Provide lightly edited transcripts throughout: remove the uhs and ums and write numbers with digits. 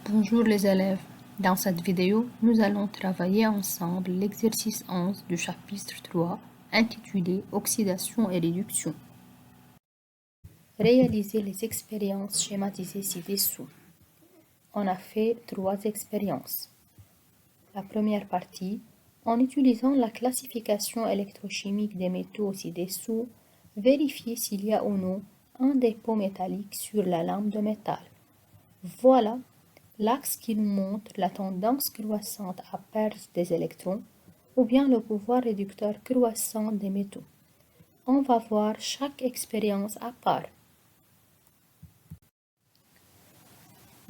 Bonjour les élèves, dans cette vidéo, nous allons travailler ensemble l'exercice 11 du chapitre 3 intitulé Oxydation et réduction. Réalisez les expériences schématisées ci-dessous. On a fait 3 expériences. La première partie, en utilisant la classification électrochimique des métaux ci-dessous, vérifiez s'il y a ou non un dépôt métallique sur la lame de métal. Voilà l'axe qui nous montre la tendance croissante à perdre des électrons ou bien le pouvoir réducteur croissant des métaux. On va voir chaque expérience à part.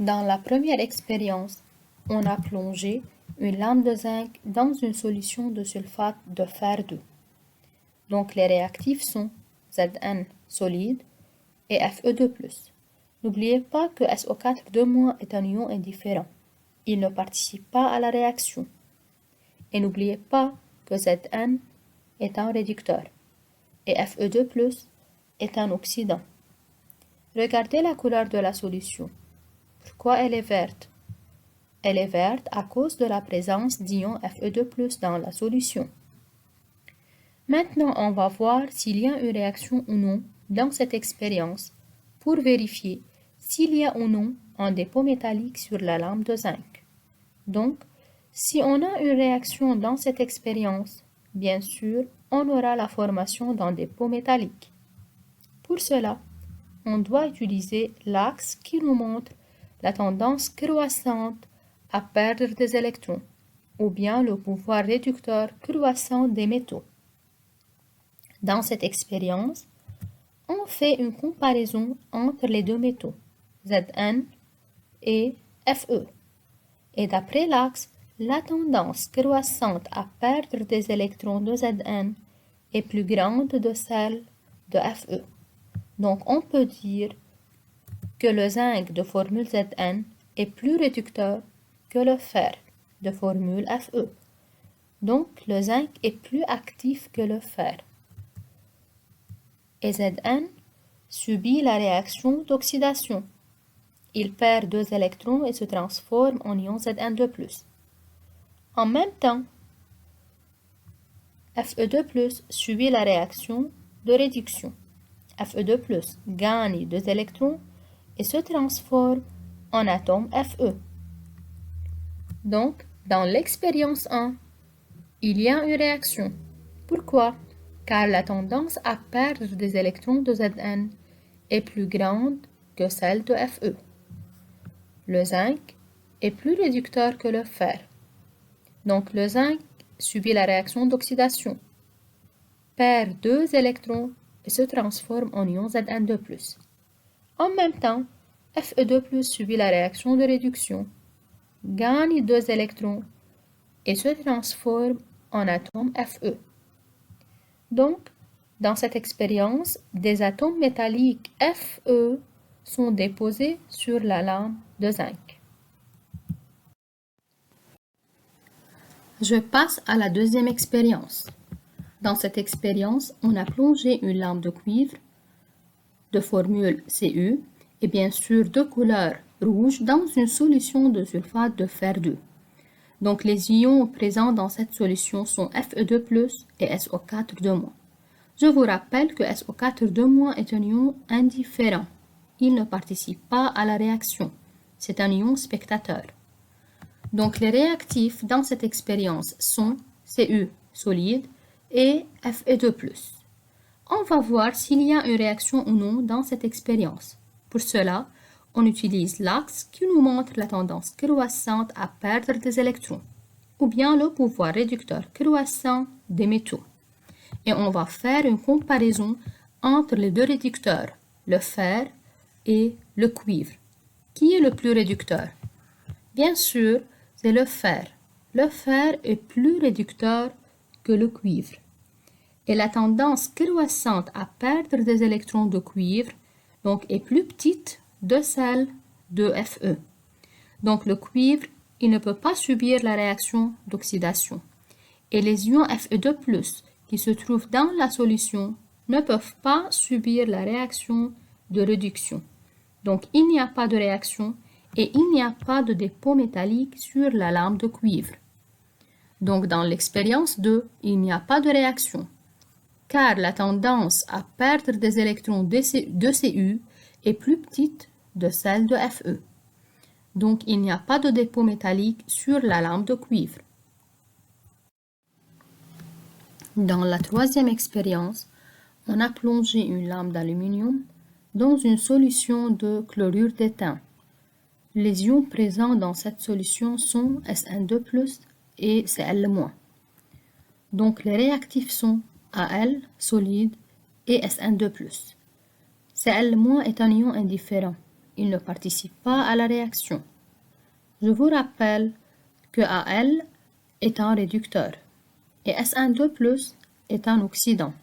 Dans la première expérience, on a plongé une lame de zinc dans une solution de sulfate de fer 2. Donc les réactifs sont Zn solide et Fe2+. N'oubliez pas que SO4 est un ion indifférent. Il ne participe pas à la réaction. Et n'oubliez pas que Zn est un réducteur et Fe2+ est un oxydant. Regardez la couleur de la solution. Pourquoi elle est verte? Elle est verte à cause de la présence d'ion Fe2+ dans la solution. Maintenant, on va voir s'il y a une réaction ou non dans cette expérience pour vérifier s'il y a ou non un dépôt métallique sur la lame de zinc. Donc, si on a une réaction dans cette expérience, bien sûr, on aura la formation d'un dépôt métallique. Pour cela, on doit utiliser l'axe qui nous montre la tendance croissante à perdre des électrons, ou bien le pouvoir réducteur croissant des métaux. Dans cette expérience, on fait une comparaison entre les deux métaux, Zn et Fe. Et d'après l'axe, la tendance croissante à perdre des électrons de Zn est plus grande de celle de Fe. Donc on peut dire que le zinc de formule Zn est plus réducteur que le fer de formule Fe. Donc le zinc est plus actif que le fer. Et Zn subit la réaction d'oxydation. Il perd 2 électrons et se transforme en ion Zn2+. En même temps, Fe2+ subit la réaction de réduction. Fe2+ gagne 2 électrons et se transforme en atome Fe. Donc, dans l'expérience 1, il y a une réaction. Pourquoi? Car la tendance à perdre des électrons de Zn est plus grande que celle de Fe. Le zinc est plus réducteur que le fer. Donc le zinc subit la réaction d'oxydation, perd 2 électrons et se transforme en ion Zn2+. En même temps, Fe2+ subit la réaction de réduction, gagne 2 électrons et se transforme en atome Fe. Donc, dans cette expérience, des atomes métalliques Fe sont déposés sur la lame de zinc. Je passe à la deuxième expérience. Dans cette expérience, on a plongé une lame de cuivre de formule Cu et bien sûr de couleur rouge dans une solution de sulfate de fer 2. Donc les ions présents dans cette solution sont Fe2+ et SO4 Je vous rappelle que SO4 est un ion indifférent. Il ne participe pas à la réaction. C'est un ion spectateur. Donc les réactifs dans cette expérience sont Cu solide et Fe2+. On va voir s'il y a une réaction ou non dans cette expérience. Pour cela, on utilise l'axe qui nous montre la tendance croissante à perdre des électrons, ou bien le pouvoir réducteur croissant des métaux. Et on va faire une comparaison entre les deux réducteurs, le fer et le cuivre. Qui est le plus réducteur? Bien sûr, c'est le fer. Le fer est plus réducteur que le cuivre. Et la tendance croissante à perdre des électrons de cuivre donc, est plus petite de celle de Fe. Donc le cuivre, il ne peut pas subir la réaction d'oxydation. Et les ions Fe2+, qui se trouvent dans la solution, ne peuvent pas subir la réaction de réduction. Donc il n'y a pas de réaction et il n'y a pas de dépôt métallique sur la lame de cuivre. Donc dans l'expérience 2, il n'y a pas de réaction, car la tendance à perdre des électrons de Cu est plus petite de celle de Fe. Donc il n'y a pas de dépôt métallique sur la lame de cuivre. Dans la troisième expérience, on a plongé une lame d'aluminium dans une solution de chlorure d'étain. Les ions présents dans cette solution sont Sn2+, et Cl-. Donc les réactifs sont Al, solide, et Sn2+. Cl- est un ion indifférent. Il ne participe pas à la réaction. Je vous rappelle que Al est un réducteur et Sn2+ est un oxydant.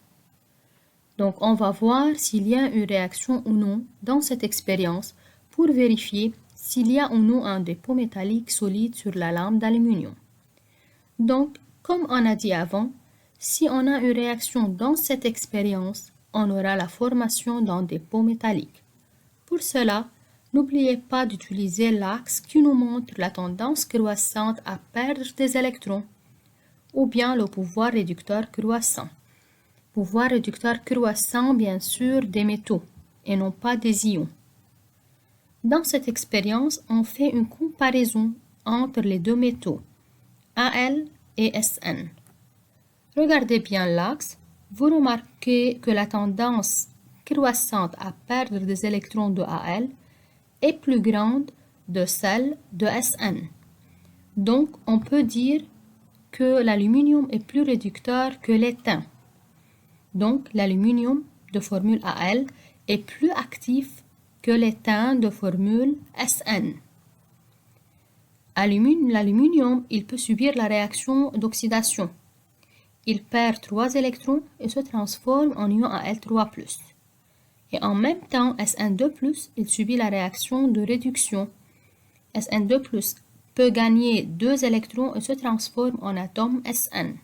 Donc on va voir s'il y a une réaction ou non dans cette expérience pour vérifier s'il y a ou non un dépôt métallique solide sur la lame d'aluminium. Donc, comme on a dit avant, si on a une réaction dans cette expérience, on aura la formation d'un dépôt métallique. Pour cela, n'oubliez pas d'utiliser l'axe qui nous montre la tendance croissante à perdre des électrons, ou bien le pouvoir réducteur croissant. Pouvoir réducteur croissant, bien sûr, des métaux, et non pas des ions. Dans cette expérience, on fait une comparaison entre les deux métaux, Al et Sn. Regardez bien l'axe, vous remarquez que la tendance croissante à perdre des électrons de Al est plus grande de celle de Sn. Donc, on peut dire que l'aluminium est plus réducteur que l'étain. Donc, l'aluminium de formule Al est plus actif que l'étain de formule Sn. L'aluminium, il peut subir la réaction d'oxydation. Il perd 3 électrons et se transforme en ion Al3+. Et en même temps, Sn2+, il subit la réaction de réduction. Sn2+, peut gagner 2 électrons et se transforme en atome Sn.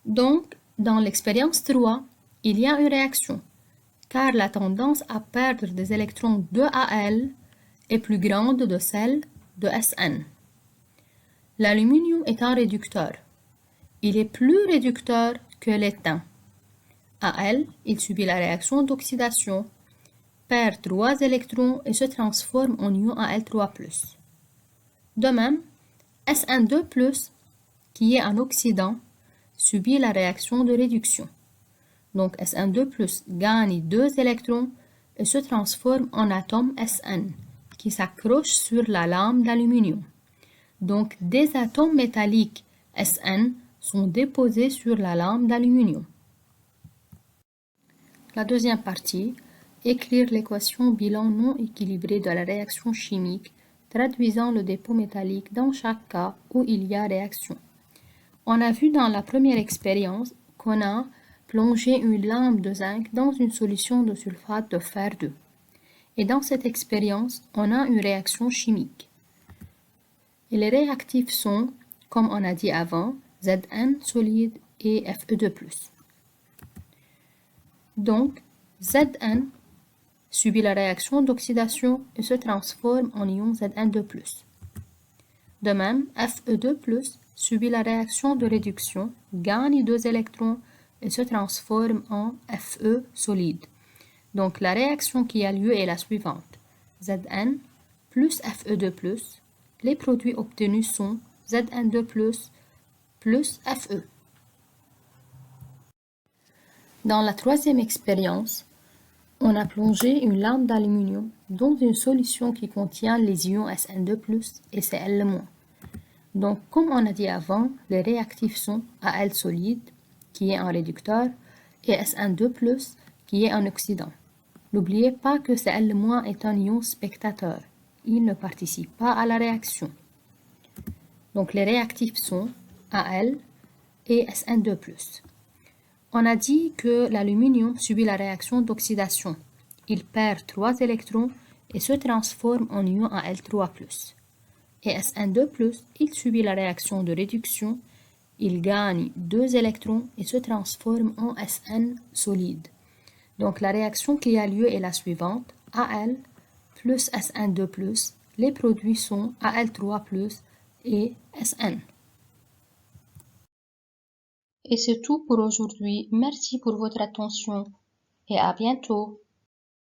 Donc, dans l'expérience 3, il y a une réaction, car la tendance à perdre des électrons de Al est plus grande de celle de Sn. L'aluminium est un réducteur. Il est plus réducteur que l'étain. Al, il subit la réaction d'oxydation, perd 3 électrons et se transforme en ion Al3+. De même, Sn2+, qui est un oxydant, subit la réaction de réduction. Donc Sn2+ gagne 2 électrons et se transforme en atome Sn, qui s'accroche sur la lame d'aluminium. Donc des atomes métalliques Sn sont déposés sur la lame d'aluminium. La deuxième partie, écrire l'équation bilan non équilibrée de la réaction chimique, traduisant le dépôt métallique dans chaque cas où il y a réaction. On a vu dans la première expérience qu'on a plongé une lame de zinc dans une solution de sulfate de fer 2. Et dans cette expérience, on a une réaction chimique. Et les réactifs sont, comme on a dit avant, Zn solide et Fe2+. Donc, Zn subit la réaction d'oxydation et se transforme en ion Zn2+. De même, Fe2+, subit la réaction de réduction, gagne 2 électrons et se transforme en Fe solide. Donc, la réaction qui a lieu est la suivante. Zn plus Fe2+, les produits obtenus sont Zn2+, plus Fe. Dans la troisième expérience, on a plongé une lame d'aluminium dans une solution qui contient les ions Sn2+, et Cl-. Donc, comme on a dit avant, les réactifs sont Al solide, qui est un réducteur, et Sn2+, qui est un oxydant. N'oubliez pas que Cl- est un ion spectateur. Il ne participe pas à la réaction. Donc, les réactifs sont Al et Sn2+. On a dit que l'aluminium subit la réaction d'oxydation. Il perd 3 électrons et se transforme en ion Al3+. Et Sn2+, il subit la réaction de réduction. Il gagne 2 électrons et se transforme en Sn solide. Donc la réaction qui a lieu est la suivante. Al plus SN2+, les produits sont Al3+, et SN. Et c'est tout pour aujourd'hui. Merci pour votre attention et à bientôt.